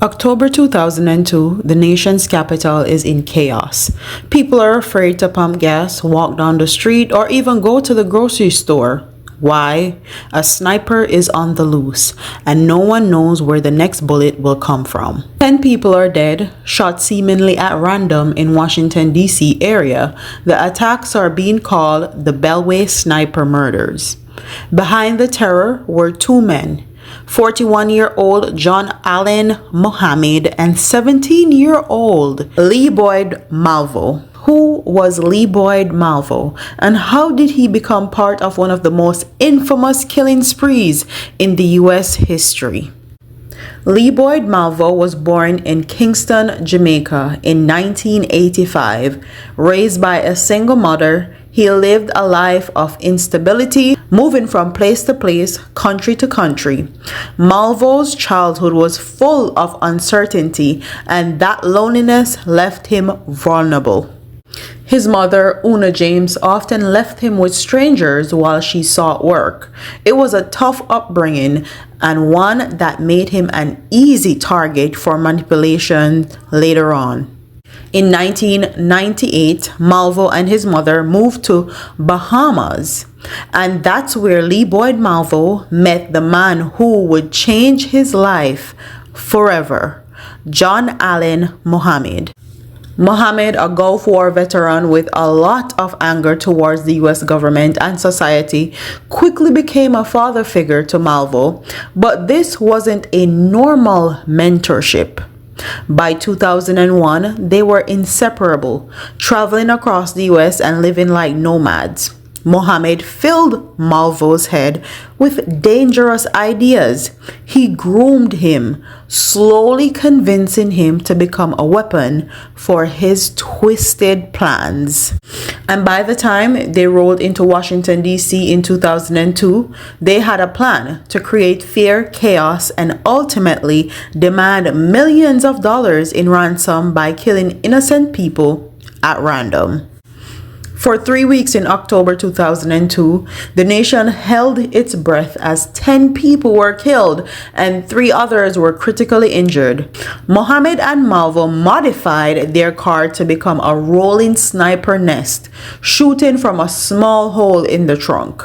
October 2002, the nation's capital is in chaos. People are afraid to pump gas, walk down the street, or even go to the grocery store. Why? A sniper is on the loose, and no one knows where the next bullet will come from. 10 people are dead, shot seemingly at random in Washington, D.C. area. The attacks are being called the Beltway sniper murders. Behind the terror were two men, 41-year-old John Allen Mohammed and 17-year-old Lee Boyd Malvo. Who was Lee Boyd Malvo, and how did he become part of one of the most infamous killing sprees in the U.S. history? Lee Boyd Malvo was born in Kingston, Jamaica in 1985. Raised by a single mother, he lived a life of instability, moving from place to place, country to country. Malvo's childhood was full of uncertainty, and that loneliness left him vulnerable. His mother, Una James, often left him with strangers while she sought work. It was a tough upbringing and one that made him an easy target for manipulation later on. In 1998, Malvo and his mother moved to Bahamas, and that's where Lee Boyd Malvo met the man who would change his life forever, John Allen Mohammed. Mohammed, a Gulf War veteran with a lot of anger towards the US government and society, quickly became a father figure to Malvo, but this wasn't a normal mentorship. By 2001, they were inseparable, traveling across the US and living like nomads. Mohammed filled Malvo's head with dangerous ideas. He groomed him, slowly convincing him to become a weapon for his twisted plans. And by the time they rolled into Washington, D.C. in 2002, they had a plan to create fear, chaos, and ultimately demand millions of dollars in ransom by killing innocent people at random. For 3 weeks in October 2002, the nation held its breath as 10 people were killed and 3 others were critically injured. Mohammed and Malvo modified their car to become a rolling sniper nest, shooting from a small hole in the trunk.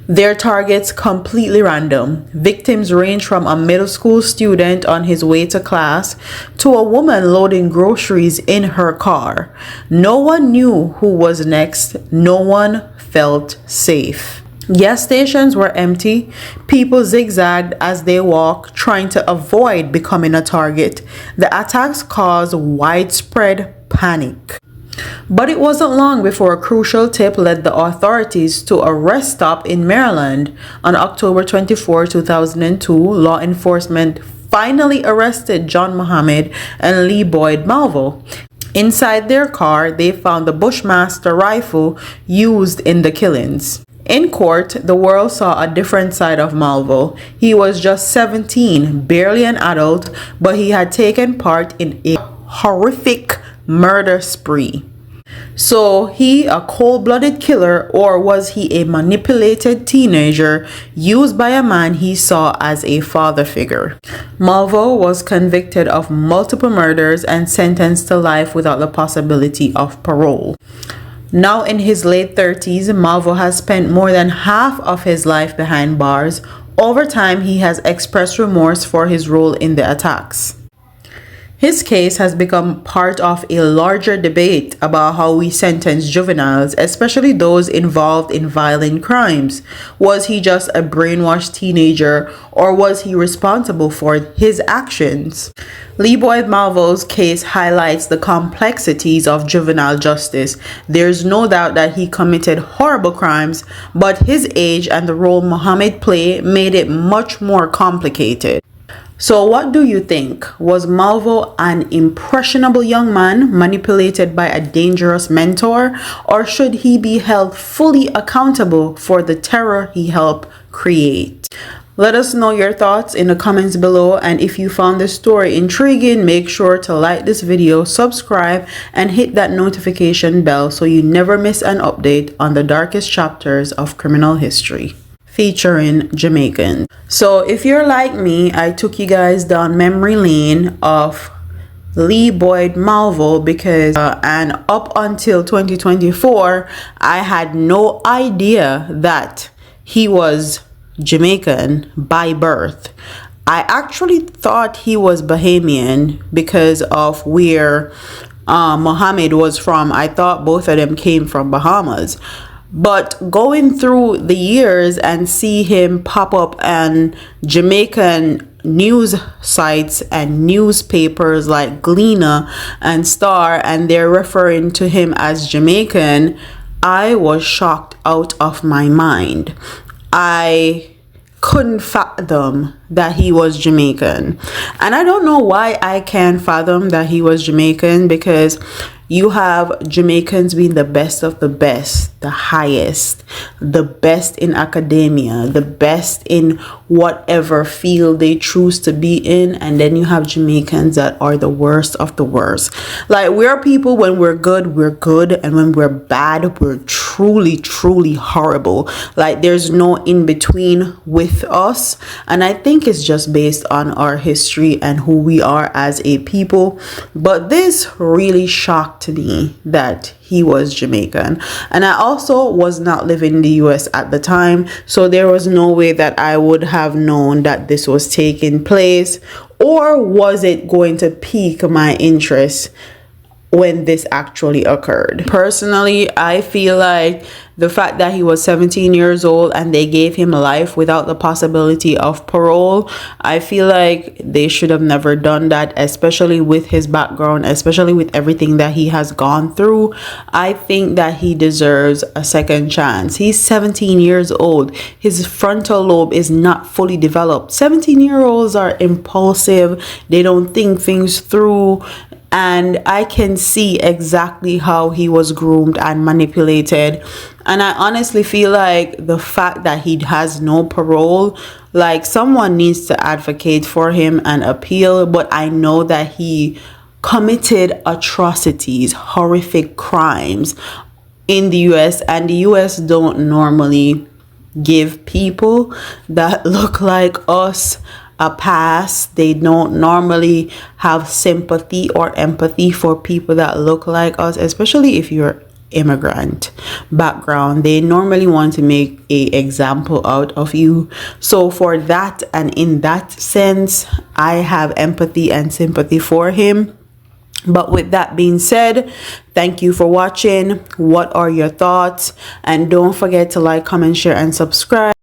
Their targets completely random. Victims range from a middle school student on his way to class to a woman loading groceries in her car. No one knew who was next. No one felt safe. Gas stations were empty. People zigzagged as they walked, trying to avoid becoming a target. The attacks caused widespread panic. But it wasn't long before a crucial tip led the authorities to a rest stop in Maryland. On October 24, 2002, law enforcement finally arrested John Mohammed and Lee Boyd Malvo. Inside their car, they found the Bushmaster rifle used in the killings. In court, the world saw a different side of Malvo. He was just 17, barely an adult, but he had taken part in a horrific murder spree. So he a cold-blooded killer, or was he a manipulated teenager used by a man he saw as a father figure? Malvo was convicted of multiple murders and sentenced to life without the possibility of parole. Now in his late 30s, Malvo has spent more than half of his life behind bars. Over time, he has expressed remorse for his role in the attacks. His case has become part of a larger debate about how we sentence juveniles, especially those involved in violent crimes. Was he just a brainwashed teenager, or was he responsible for his actions? Lee Boyd Malvo's case highlights the complexities of juvenile justice. There's no doubt that he committed horrible crimes, but his age and the role Mohammed played made it much more complicated. So what do you think? Was Malvo an impressionable young man manipulated by a dangerous mentor, or should he be held fully accountable for the terror he helped create? Let us know your thoughts in the comments below, and if you found this story intriguing, make sure to like this video, subscribe, and hit that notification bell so you never miss an update on the darkest chapters of criminal history. featuring Jamaican. So if you're like me, I took you guys down memory lane of Lee Boyd Malvo because and up until 2024 I had no idea that he was Jamaican by birth. I actually thought he was Bahamian because of where Muhammad was from. I thought both of them came from Bahamas. But going through the years and see him pop up on Jamaican news sites and newspapers like Gleaner and Star, and they're referring to him as Jamaican, I was shocked out of my mind. I couldn't fathom that he was Jamaican. And I don't know why I can't fathom that he was Jamaican, because you have Jamaicans being the best of the best, the highest, the best in academia, the best in whatever field they choose to be in. And then you have Jamaicans that are the worst of the worst. Like, we're people, when we're good, we're good. And when we're bad, we're truly, truly horrible. Like, there's no in between with us. And I think it's just based on our history and who we are as a people. But this really shocked me that he was Jamaican. And I also was not living in the US at the time, so there was no way that I would have known that this was taking place, or was it going to pique my interest when this actually occurred. Personally, I feel like the fact that he was 17 years old and they gave him life without the possibility of parole, I feel like they should have never done that, especially with his background, especially with everything that he has gone through. I think that he deserves a second chance. He's 17 years old. His frontal lobe is not fully developed. 17-year-olds are impulsive. They don't think things through. And I can see exactly how he was groomed and manipulated. And I honestly feel like the fact that he has no parole, like, someone needs to advocate for him and appeal. But I know that he committed atrocities, horrific crimes in the US. And the US don't normally give people that look like us a pass. They don't normally have sympathy or empathy for people that look like us, especially if you're immigrant background. They normally want to make a example out of you. So for that, and in that sense, I have empathy and sympathy for him. But with that being said, thank you for watching. What are your thoughts? And don't forget to like, comment, share, and subscribe.